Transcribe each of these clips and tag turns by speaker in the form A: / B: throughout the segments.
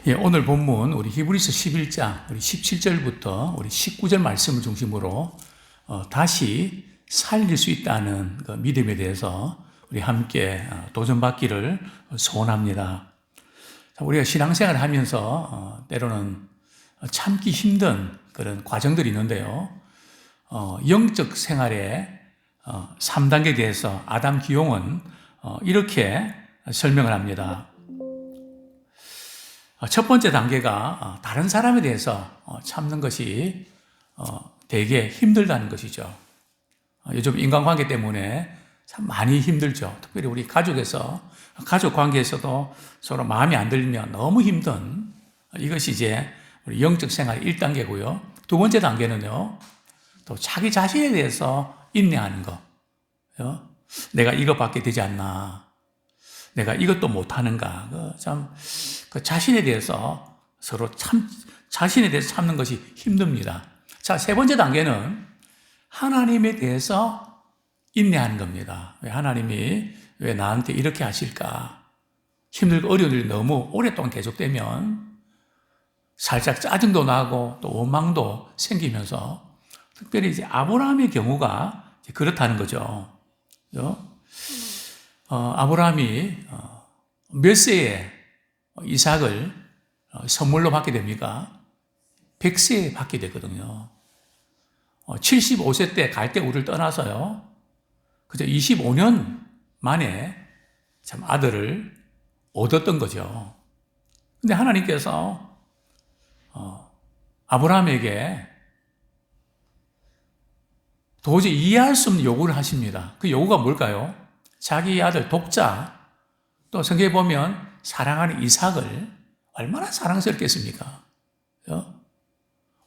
A: 예, 오늘 본문 우리 히브리서 11장 우리 17절부터 우리 19절 말씀을 중심으로 다시 살릴 수 있다는 그 믿음에 대해서 우리 함께 도전받기를 소원합니다. 우리가 신앙생활을 하면서 때로는 참기 힘든 그런 과정들이 있는데요. 영적 생활의 3단계에 대해서 아담 기용은 이렇게 설명을 합니다. 첫 번째 단계가 다른 사람에 대해서 참는 것이 되게 힘들다는 것이죠. 요즘 인간관계 때문에 참 많이 힘들죠. 특별히 우리 가족 관계에서도 서로 마음이 안 들리면 너무 힘든 이것이 이제 우리 영적 생활 1단계고요. 두 번째 단계는요, 또 자기 자신에 대해서 인내하는 거. 내가 이것밖에 되지 않나. 내가 이것도 못하는가. 그 자신에 대해서 서로 자신에 대해서 참는 것이 힘듭니다. 자, 세 번째 단계는 하나님에 대해서 인내하는 겁니다. 왜 하나님이 왜 나한테 이렇게 하실까? 힘들고 어려운 일이 너무 오랫동안 계속되면 살짝 짜증도 나고 또 원망도 생기면서 특별히 이제 아브라함의 경우가 그렇다는 거죠. 아브라함이 몇 세에 이삭을 선물로 받게 됩니까? 100세에 받게 되거든요. 75세 때 갈대우를 떠나서요. 그저 25년 만에 참 아들을 얻었던 거죠. 근데 하나님께서 아브라함에게 도저히 이해할 수 없는 요구를 하십니다. 그 요구가 뭘까요? 자기 아들 독자, 또 성경에 보면 사랑하는 이삭을 얼마나 사랑스럽겠습니까?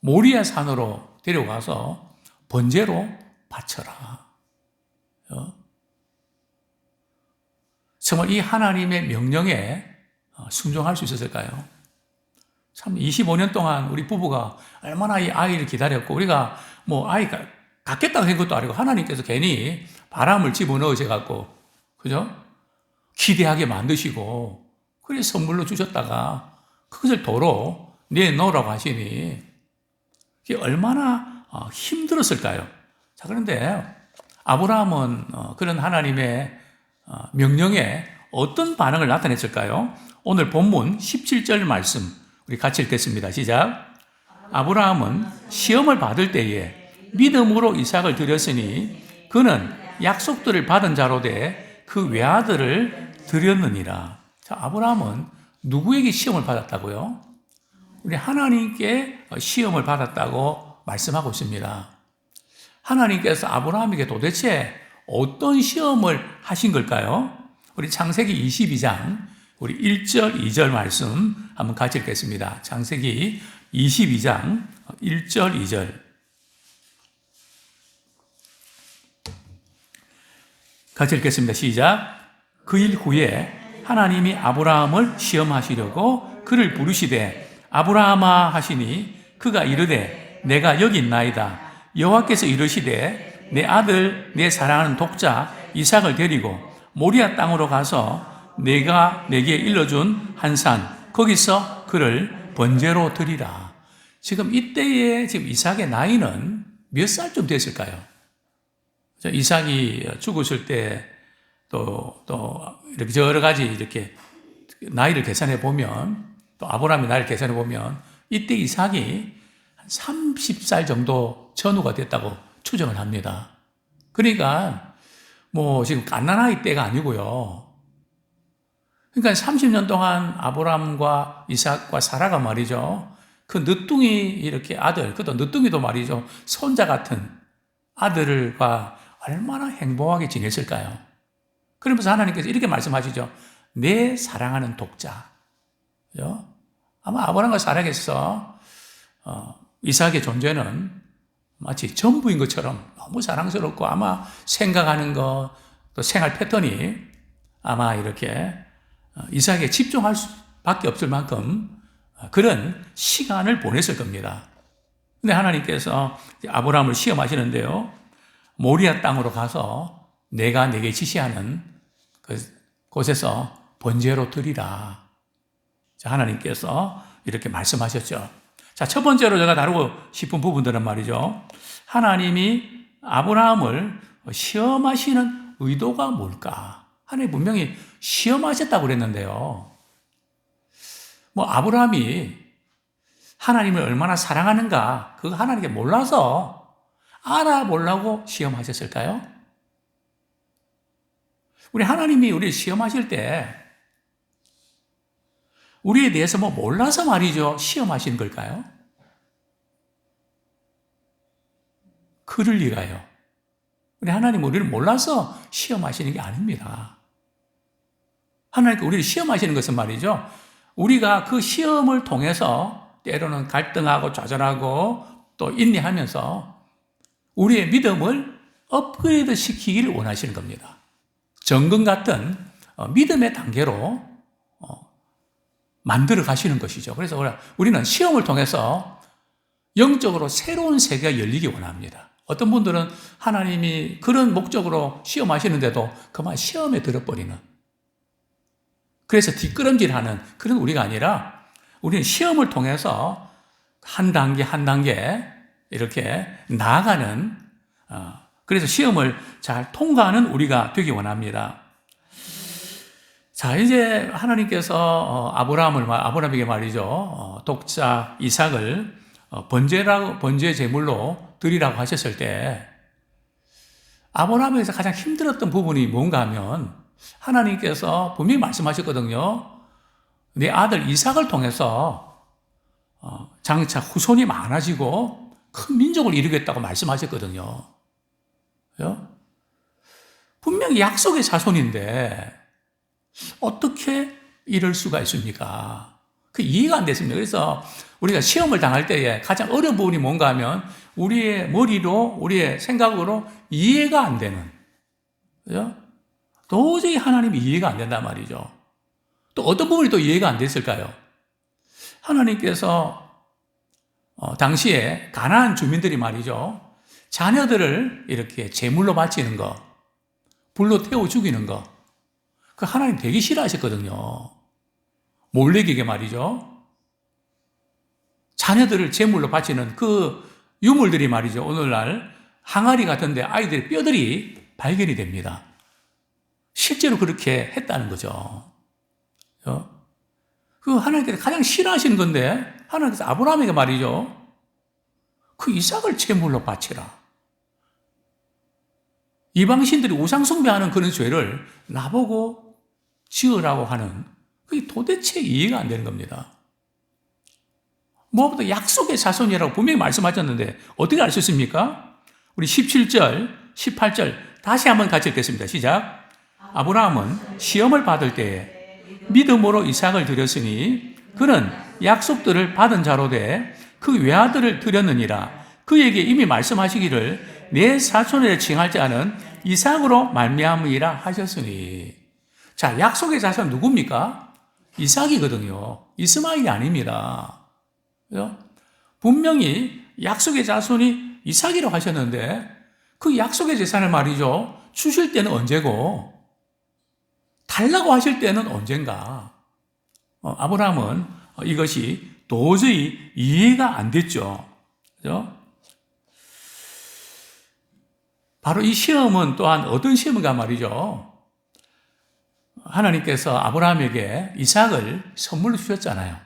A: 모리아 산으로 데려가서 번제로 바쳐라. 정말 이 하나님의 명령에 순종할 수 있었을까요? 참 25년 동안 우리 부부가 얼마나 이 아이를 기다렸고 우리가 뭐 아이가 갖겠다고 한 것도 아니고 하나님께서 괜히 바람을 집어넣으셔갖고 그죠? 기대하게 만드시고 그래 선물로 주셨다가 그것을 도로 내놓으라고 하시니 이게 얼마나 힘들었을까요? 자, 그런데 아브라함은 그런 하나님의 명령에 어떤 반응을 나타냈을까요? 오늘 본문 17절 말씀 우리 같이 읽겠습니다. 시작. 아브라함은 시험을 받을 때에 믿음으로 이삭을 드렸으니 그는 약속들을 받은 자로 돼 그 외아들을 드렸느니라. 자, 아브라함은 누구에게 시험을 받았다고요? 우리 하나님께 시험을 받았다고 말씀하고 있습니다. 하나님께서 아브라함에게 도대체 어떤 시험을 하신 걸까요? 우리 창세기 22장 우리 1절, 2절 말씀 한번 같이 읽겠습니다. 창세기 22장 1절, 2절 같이 읽겠습니다. 시작. 그 일 후에 하나님이 아브라함을 시험하시려고 그를 부르시되 아브라함아 하시니 그가 이르되 내가 여기 있나이다. 여호와께서 이르시되 내 아들 내 사랑하는 독자 이삭을 데리고 모리아 땅으로 가서 내가 내게 일러준 한 산 거기서 그를 번제로 드리라. 지금 이때의 지금 이삭의 나이는 몇 살쯤 됐을까요? 이삭이 죽었을 때 또 이렇게 여러 가지 이렇게 나이를 계산해 보면 또 아브라함의 나이를 계산해 보면 이때 이삭이 한 30살 정도 전후가 됐다고 추정을 합니다. 그러니까 뭐 지금 갓난아이 때가 아니고요. 그러니까 30년 동안 아브라함과 이삭과 사라가 말이죠. 그 늦둥이 이렇게 아들, 그것도 늦둥이도 말이죠. 손자 같은 아들과 얼마나 행복하게 지냈을까요? 그러면서 하나님께서 이렇게 말씀하시죠. 내 사랑하는 독자. 아마 아브라함과 사라에게서 이삭의 존재는 마치 전부인 것처럼 너무 사랑스럽고 아마 생각하는 것, 또 생활 패턴이 아마 이렇게 이삭에게 집중할 수밖에 없을 만큼 그런 시간을 보냈을 겁니다. 근데 하나님께서 아브라함을 시험하시는데요. 모리아 땅으로 가서 내가 내게 지시하는 그 곳에서 번제로 드리라. 자, 하나님께서 이렇게 말씀하셨죠. 자, 첫 번째로 제가 다루고 싶은 부분들은 말이죠. 하나님이 아브라함을 시험하시는 의도가 뭘까? 하나님 분명히 시험하셨다고 그랬는데요. 아브라함이 하나님을 얼마나 사랑하는가, 그거 하나님께 몰라서 알아보려고 시험하셨을까요? 우리 하나님이 우리를 시험하실 때 우리에 대해서 몰라서 말이죠, 시험하시는 걸까요? 그럴 리가요. 우리 하나님 우리를 몰라서 시험하시는 게 아닙니다. 하나님께 우리를 시험하시는 것은 말이죠, 우리가 그 시험을 통해서 때로는 갈등하고 좌절하고 또 인내하면서 우리의 믿음을 업그레이드 시키기를 원하시는 겁니다. 정금 같은 믿음의 단계로 만들어 가시는 것이죠. 그래서 우리는 시험을 통해서 영적으로 새로운 세계가 열리기 원합니다. 어떤 분들은 하나님이 그런 목적으로 시험하시는데도 그만 시험에 들어버리는, 그래서 뒷걸음질하는 그런 우리가 아니라 우리는 시험을 통해서 한 단계 한 단계 이렇게 나아가는, 그래서 시험을 잘 통과하는 우리가 되기 원합니다. 자, 이제 하나님께서 아브라함에게 말이죠, 독자 이삭을 번제 제물로 드리라고 하셨을 때 아브라함에게서 가장 힘들었던 부분이 뭔가 하면, 하나님께서 분명히 말씀하셨거든요. 내 아들 이삭을 통해서 장차 후손이 많아지고 큰 민족을 이루겠다고 말씀하셨거든요. 분명히 약속의 자손인데 어떻게 이럴 수가 있습니까? 그 이해가 안 됐습니다. 그래서 우리가 시험을 당할 때에 가장 어려운 부분이 뭔가 하면 우리의 머리로, 우리의 생각으로 이해가 안 되는, 도저히 하나님이 이해가 안 된단 말이죠. 또 어떤 부분이 또 이해가 안 됐을까요? 하나님께서 당시에 가나안 주민들이 말이죠, 자녀들을 이렇게 제물로 바치는 거, 불로 태워 죽이는 거, 그 하나님 되게 싫어하셨거든요. 몰렉에게 말이죠, 자녀들을 제물로 바치는 그 유물들이 말이죠, 오늘날 항아리 같은데 아이들의 뼈들이 발견이 됩니다. 실제로 그렇게 했다는 거죠. 그 하나님께서 가장 싫어하시는 건데, 하나님께서 아브라함에게 말이죠, 그 이삭을 제물로 바치라. 이방신들이 우상숭배하는 그런 죄를 나보고 지으라고 하는, 그게 도대체 이해가 안 되는 겁니다. 무엇보다 약속의 자손이라고 분명히 말씀하셨는데 어떻게 알 수 있습니까? 우리 17절, 18절 다시 한번 같이 읽겠습니다. 시작. 아브라함은 시험을 받을 때에 믿음으로 이삭을 드렸으니 그는 약속들을 받은 자로 돼 그 외아들을 드렸느니라. 그에게 이미 말씀하시기를 내 사촌이라 칭할 자는 이삭으로 말미암으리라 하셨으니. 자, 약속의 자손 누굽니까? 이삭이거든요. 이스마엘이 아닙니다. 분명히 약속의 자손이 이삭이라고 하셨는데 그 약속의 재산을 말이죠, 주실 때는 언제고 달라고 하실 때는 언젠가. 아브라함은 이것이 도저히 이해가 안 됐죠. 그죠? 바로 이 시험은 또한 어떤 시험인가 말이죠. 하나님께서 아브라함에게 이삭을 선물로 주셨잖아요.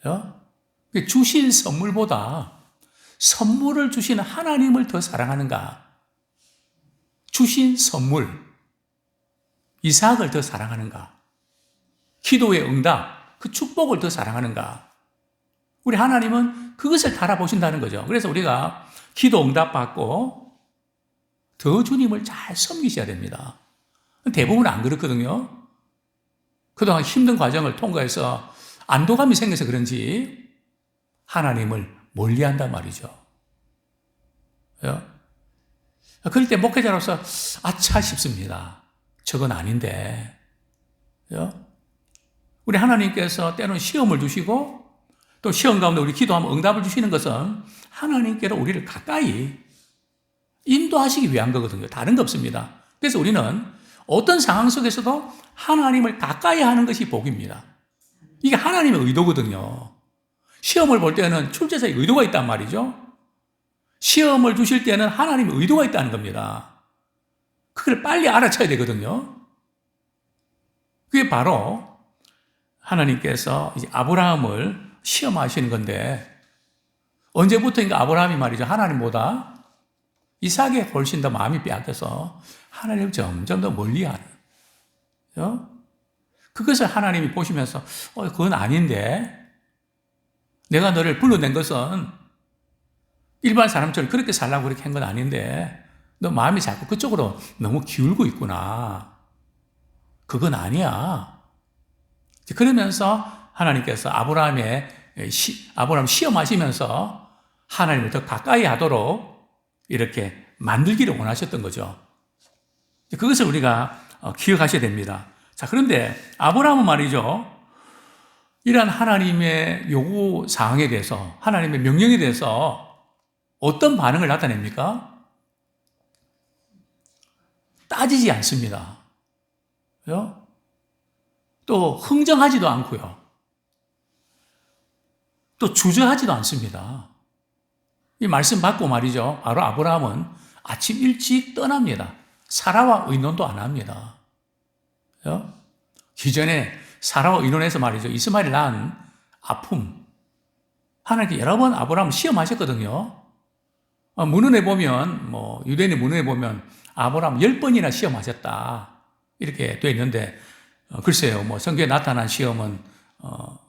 A: 그죠? 주신 선물보다 선물을 주신 하나님을 더 사랑하는가? 주신 선물, 이삭을 더 사랑하는가? 기도의 응답, 그 축복을 더 사랑하는가? 우리 하나님은 그것을 달아보신다는 거죠. 그래서 우리가 기도 응답 받고 더 주님을 잘 섬기셔야 됩니다. 대부분 안 그렇거든요. 그동안 힘든 과정을 통과해서 안도감이 생겨서 그런지 하나님을 멀리한단 말이죠. 그럴 때 목회자로서 아차 싶습니다. 저건 아닌데. 우리 하나님께서 때로는 시험을 주시고 또 시험 가운데 우리 기도하면 응답을 주시는 것은 하나님께로 우리를 가까이 인도하시기 위한 거거든요. 다른 거 없습니다. 그래서 우리는 어떤 상황 속에서도 하나님을 가까이 하는 것이 복입니다. 이게 하나님의 의도거든요. 시험을 볼 때는 출제자의 의도가 있단 말이죠. 시험을 주실 때는 하나님의 의도가 있다는 겁니다. 그걸 빨리 알아차야 되거든요. 그게 바로 하나님께서 이제 아브라함을 시험하시는 건데, 언제부터인가 아브라함이 말이죠, 하나님보다 이삭에 훨씬 더 마음이 빼앗겨서 하나님을 점점 더 멀리하는, 그것을 하나님이 보시면서 그건 아닌데, 내가 너를 불러낸 것은 일반 사람처럼 그렇게 살라고 그렇게 한 건 아닌데 너 마음이 자꾸 그쪽으로 너무 기울고 있구나. 그건 아니야. 그러면서 하나님께서 아브라함 시험하시면서 하나님을 더 가까이 하도록 이렇게 만들기를 원하셨던 거죠. 그것을 우리가 기억하셔야 됩니다. 자, 그런데 아브라함은 말이죠, 이러한 하나님의 요구 사항에 대해서, 하나님의 명령에 대해서 어떤 반응을 나타냅니까? 따지지 않습니다. 또 흥정하지도 않고요. 또 주저하지도 않습니다. 이 말씀 받고 말이죠, 바로 아브라함은 아침 일찍 떠납니다. 사라와 의논도 안 합니다. 기존에 사라와 의논해서 말이죠, 이스마엘을 낳은 아픔, 하나님께 여러 번 아브라함을 시험하셨거든요. 문헌에 보면, 유대인의 문헌에 보면 아브라함 10번이나 시험하셨다, 이렇게 되어 있는데, 글쎄요, 성경에 나타난 시험은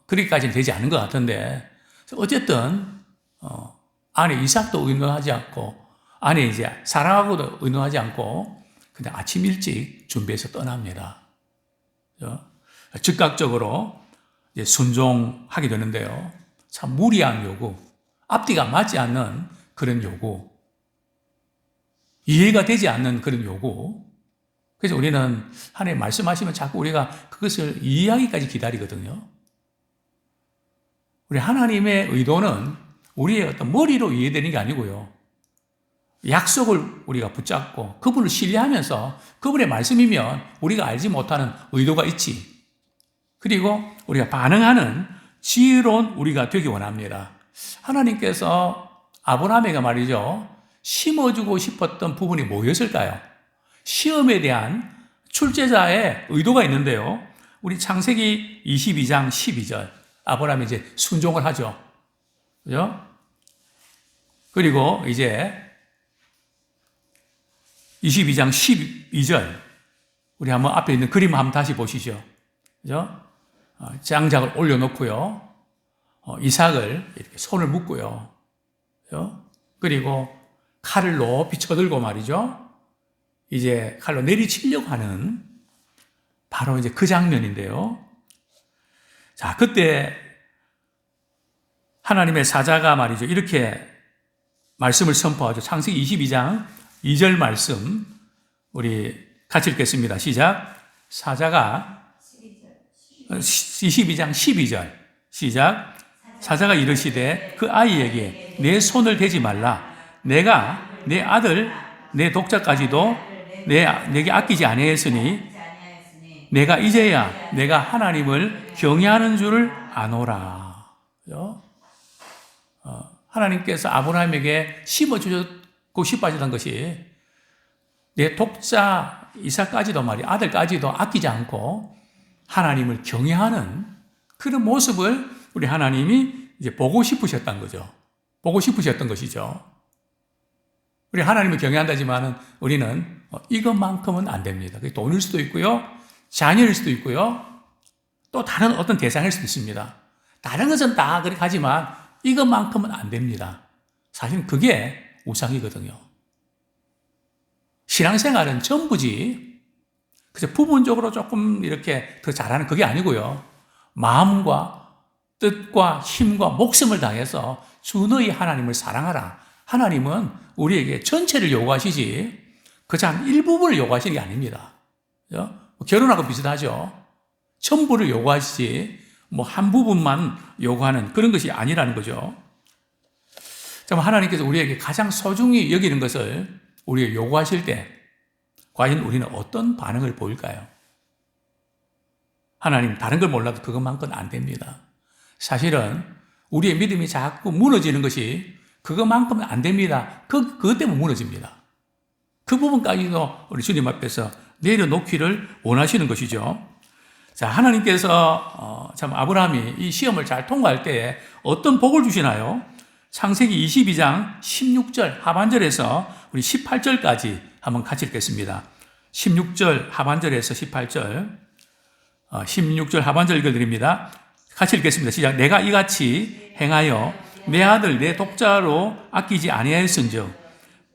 A: 그렇게까지는 되지 않은 것 같은데, 어쨌든 아내 이삭도 의논하지 않고, 아내 이제 사라하고도 의논하지 않고 그냥 아침 일찍 준비해서 떠납니다. 즉각적으로 이제 순종하게 되는데요. 참 무리한 요구, 앞뒤가 맞지 않는 그런 요구, 이해가 되지 않는 그런 요구. 그래서 우리는 하나님 말씀하시면 자꾸 우리가 그것을 이해하기까지 기다리거든요. 우리 하나님의 의도는 우리의 어떤 머리로 이해되는 게 아니고요, 약속을 우리가 붙잡고 그분을 신뢰하면서 그분의 말씀이면 우리가 알지 못하는 의도가 있지, 그리고 우리가 반응하는 지혜로운 우리가 되기 원합니다. 하나님께서 아브라함에게 말이죠, 심어주고 싶었던 부분이 뭐였을까요? 시험에 대한 출제자의 의도가 있는데요, 우리 창세기 22장 12절, 아브라함이 이제 순종을 하죠. 그죠? 그리고 이제 22장 12절, 우리 한번 앞에 있는 그림 한번 다시 보시죠. 그죠? 장작을 올려놓고요, 이삭을 이렇게 손을 묶고요, 그죠? 그리고 칼을 높이 쳐들고 말이죠, 이제 칼로 내리치려고 하는 바로 이제 그 장면인데요. 자, 그때 하나님의 사자가 말이죠, 이렇게 말씀을 선포하죠. 창세기 22장 2절 말씀, 우리 같이 읽겠습니다. 시작. 사자가 22장 12절 시작. 사자가 이르시되 그 아이에게 내 손을 대지 말라. 내가 내 아들 내 독자까지도 내게 아끼지 아니하였으니 내가 이제야 내가 하나님을 경외하는 줄을 아노라. 하나님께서 아브라함에게 심어주고 싶어하셨던 것이 내 독자 이삭까지도 말이야, 아들까지도 아끼지 않고 하나님을 경외하는 그런 모습을 우리 하나님이 이제 보고 싶으셨던 거죠. 보고 싶으셨던 것이죠. 우리 하나님을 경외한다지만은 우리는 이것만큼은 안 됩니다. 그게 돈일 수도 있고요, 자녀일 수도 있고요, 또 다른 어떤 대상일 수도 있습니다. 다른 것은 다 그렇게 하지만 이것만큼은 안 됩니다. 사실 그게 우상이거든요. 신앙생활은 전부지, 그래서 부분적으로 조금 이렇게 더 잘하는 그게 아니고요, 마음과 뜻과 힘과 목숨을 다해서 주 너희 하나님을 사랑하라. 하나님은 우리에게 전체를 요구하시지 그저 한 일부분을 요구하시는 게 아닙니다. 결혼하고 비슷하죠. 전부를 요구하시지 한 부분만 요구하는 그런 것이 아니라는 거죠. 하나님께서 우리에게 가장 소중히 여기는 것을 우리에게 요구하실 때 과연 우리는 어떤 반응을 보일까요? 하나님 다른 걸 몰라도 그것만큼은 안 됩니다. 사실은 우리의 믿음이 자꾸 무너지는 것이 그것만큼은 안 됩니다. 그것 때문에 무너집니다. 그 부분까지도 우리 주님 앞에서 내려놓기를 원하시는 것이죠. 자, 하나님께서 참 아브라함이 이 시험을 잘 통과할 때에 어떤 복을 주시나요? 창세기 22장 16절 하반절에서 우리 18절까지 한번 같이 읽겠습니다. 16절 하반절에서 18절, 16절 하반절 읽어드립니다. 같이 읽겠습니다. 시작. 내가 이같이 행하여 내 아들 내 독자로 아끼지 아니하였은즉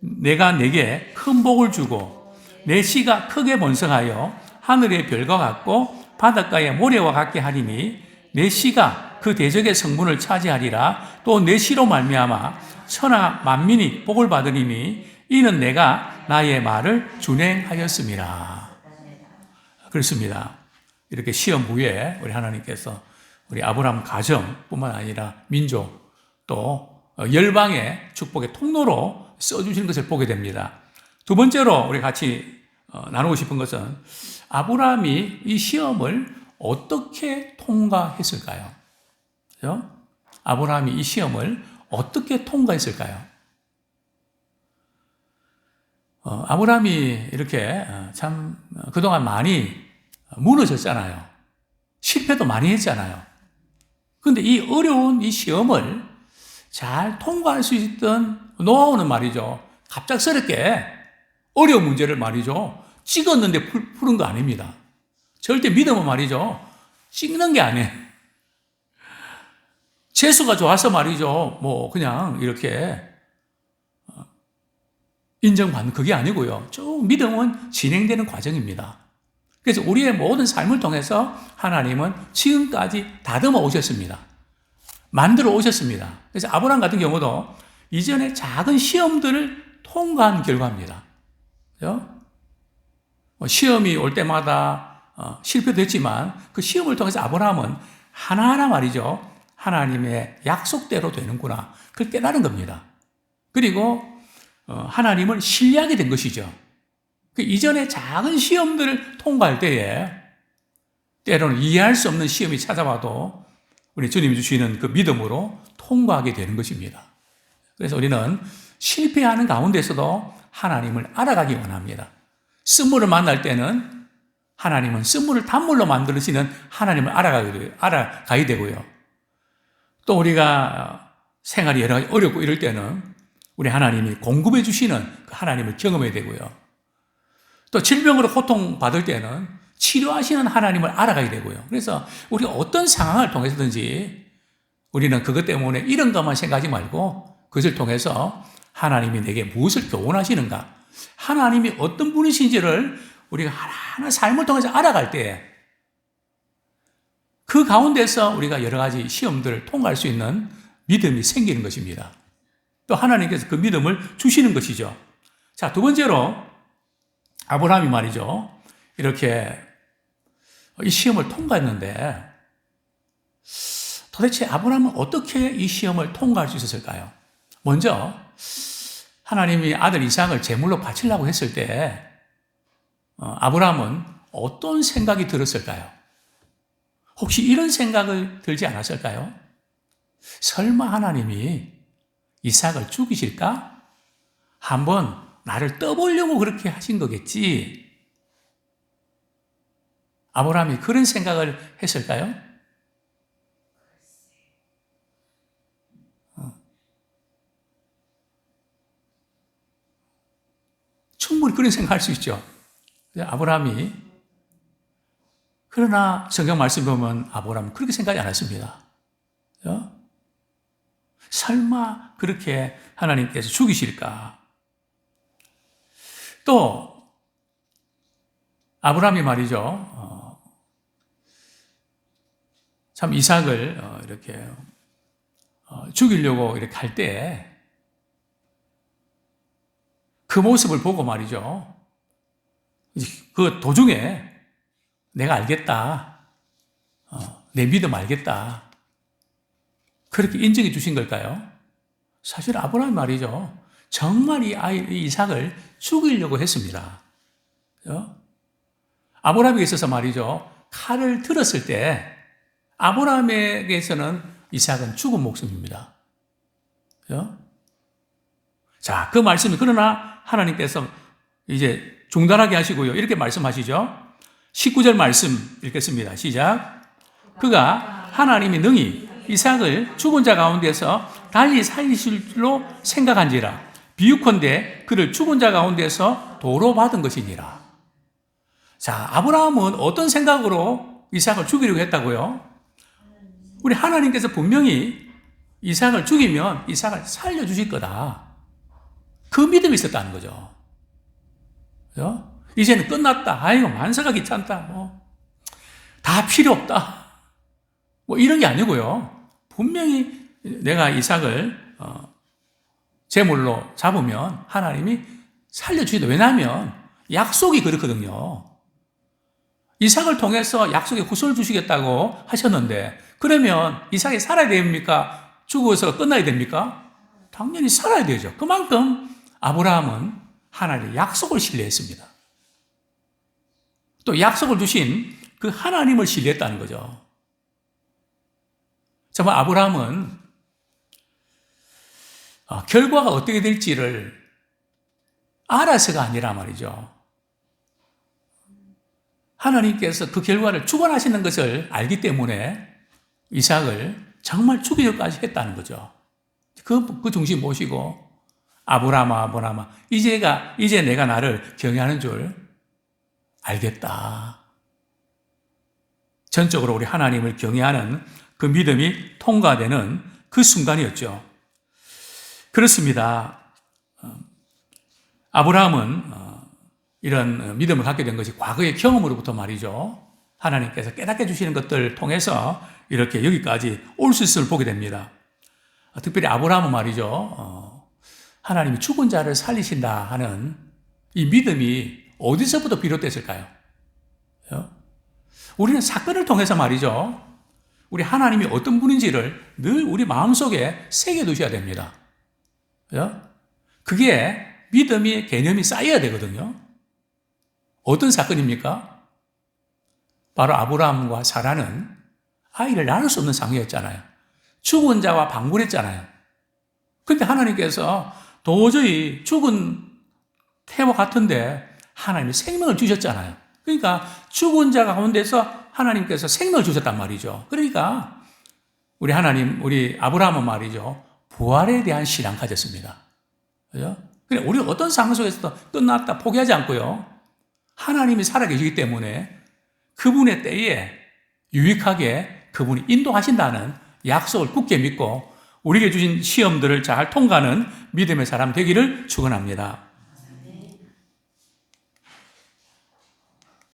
A: 내가 내게 큰 복을 주고 내 씨가 크게 번성하여 하늘의 별과 같고 바닷가의 모래와 같게 하리니 내 씨가 그 대적의 성분을 차지하리라. 또 내 씨로 말미암아 천하 만민이 복을 받으리니 이는 내가 나의 말을 준행하였음이라. 그렇습니다. 이렇게 시험 후에 우리 하나님께서 우리 아브라함 가정뿐만 아니라 민족 또 열방의 축복의 통로로 써주시는 것을 보게 됩니다. 두 번째로 우리 같이 나누고 싶은 것은 아브라함이 이 시험을 어떻게 통과했을까요? 그죠? 아브라함이 이 시험을 어떻게 통과했을까요? 아브라함이 이렇게 참 그동안 많이 무너졌잖아요. 실패도 많이 했잖아요. 그런데 이 어려운 이 시험을 잘 통과할 수 있던 노하우는 말이죠. 갑작스럽게 어려운 문제를 말이죠. 찍었는데 푸는 거 아닙니다. 절대 믿음은 말이죠. 찍는 게 아니에요. 재수가 좋아서 말이죠. 뭐 그냥 이렇게 인정받는 그게 아니고요. 쭉 믿음은 진행되는 과정입니다. 그래서 우리의 모든 삶을 통해서 하나님은 지금까지 다듬어 오셨습니다. 만들어 오셨습니다. 그래서 아브라함 같은 경우도 이전에 작은 시험들을 통과한 결과입니다. 그죠? 시험이 올 때마다 실패도 했지만 그 시험을 통해서 아브라함은 하나하나 말이죠. 하나님의 약속대로 되는구나. 그걸 깨달은 겁니다. 그리고 하나님을 신뢰하게 된 것이죠. 그 이전에 작은 시험들을 통과할 때에 때로는 이해할 수 없는 시험이 찾아와도 우리 주님이 주시는 그 믿음으로 통과하게 되는 것입니다. 그래서 우리는 실패하는 가운데서도 하나님을 알아가기 원합니다. 쓴물을 만날 때는 하나님은 쓴물을 단물로 만드시는 하나님을 알아가야 되고요. 또 우리가 생활이 여러 가지 어렵고 이럴 때는 우리 하나님이 공급해 주시는 그 하나님을 경험해야 되고요. 또 질병으로 고통받을 때는 치료하시는 하나님을 알아가야 되고요. 그래서 우리가 어떤 상황을 통해서든지 우리는 그것 때문에 이런 것만 생각하지 말고 그것을 통해서 하나님이 내게 무엇을 교훈하시는가, 하나님이 어떤 분이신지를 우리가 하나하나 삶을 통해서 알아갈 때 그 가운데서 우리가 여러 가지 시험들을 통과할 수 있는 믿음이 생기는 것입니다. 또 하나님께서 그 믿음을 주시는 것이죠. 자, 두 번째로 아브라함이 말이죠. 이렇게 이 시험을 통과했는데 도대체 아브라함은 어떻게 이 시험을 통과할 수 있었을까요? 먼저 하나님이 아들 이삭을 제물로 바치려고 했을 때 아브라함은 어떤 생각이 들었을까요? 혹시 이런 생각을 들지 않았을까요? 설마 하나님이 이삭을 죽이실까? 한번 나를 떠보려고 그렇게 하신 거겠지. 아브라함이 그런 생각을 했을까요? 충분히 그런 생각할 수 있죠. 아브라함이 그러나 성경 말씀 보면 아브라함은 그렇게 생각하지 않았습니다. 설마 그렇게 하나님께서 죽이실까? 또 아브라함이 말이죠. 참 이삭을 이렇게 죽이려고 이렇게 할 때 그 모습을 보고 말이죠. 그 도중에 내가 알겠다. 내 믿음 알겠다. 그렇게 인정해 주신 걸까요? 사실 아브라함 말이죠. 정말 이 이삭을 죽이려고 했습니다. 아브라함에게 있어서 말이죠. 칼을 들었을 때 아브라함에게서는 이삭은 죽은 목숨입니다. 그죠? 자, 그 말씀이 그러나 하나님께서 이제 중단하게 하시고요. 이렇게 말씀하시죠. 19절 말씀 읽겠습니다. 시작. 그가 하나님이 능히 이삭을 죽은 자 가운데서 달리 살리실 줄로 생각한지라. 비유컨대 그를 죽은 자 가운데서 도로 받은 것이니라. 자, 아브라함은 어떤 생각으로 이삭을 죽이려고 했다고요? 우리 하나님께서 분명히 이삭을 죽이면 이삭을 살려주실 거다. 그 믿음이 있었다는 거죠. 그죠? 이제는 끝났다. 아이고, 만사가 귀찮다. 다 필요 없다. 이런 게 아니고요. 분명히 내가 이삭을 제물로 잡으면 하나님이 살려주시다. 왜냐하면 약속이 그렇거든요. 이삭을 통해서 약속의 후손을 주시겠다고 하셨는데, 그러면 이삭이 살아야 됩니까? 죽어서 끝나야 됩니까? 당연히 살아야 되죠. 그만큼 아브라함은 하나님의 약속을 신뢰했습니다. 또 약속을 주신 그 하나님을 신뢰했다는 거죠. 정말 아브라함은 결과가 어떻게 될지를 알아서가 아니라 말이죠. 하나님께서 그 결과를 주관하시는 것을 알기 때문에 이삭을 정말 죽이려까지 했다는 거죠. 그 중심 보시고 아브라함아 이제 내가 나를 경외하는 줄 알겠다. 전적으로 우리 하나님을 경외하는 그 믿음이 통과되는 그 순간이었죠. 그렇습니다. 아브라함은 이런 믿음을 갖게 된 것이 과거의 경험으로부터 말이죠. 하나님께서 깨닫게 해주시는 것들을 통해서 이렇게 여기까지 올 수 있음을 보게 됩니다. 특별히 아브라함은 말이죠. 하나님이 죽은 자를 살리신다 하는 이 믿음이 어디서부터 비롯됐을까요? 우리는 사건을 통해서 말이죠. 우리 하나님이 어떤 분인지를 늘 우리 마음속에 새겨두셔야 됩니다. 그게 믿음의 개념이 쌓여야 되거든요. 어떤 사건입니까? 바로 아브라함과 사라는 아이를 낳을 수 없는 상황이었잖아요. 죽은 자와 방문했잖아요. 그런데 하나님께서 도저히 죽은 태와 같은데 하나님이 생명을 주셨잖아요. 그러니까 죽은 자 가운데서 하나님께서 생명을 주셨단 말이죠. 그러니까 우리 아브라함은 말이죠. 부활에 대한 신앙 가졌습니다. 그죠? 그래, 우리 어떤 상황 속에서도 끝났다 포기하지 않고요. 하나님이 살아계시기 때문에 그분의 때에 유익하게 그분이 인도하신다는 약속을 굳게 믿고 우리에게 주신 시험들을 잘 통과하는 믿음의 사람 되기를 축원합니다.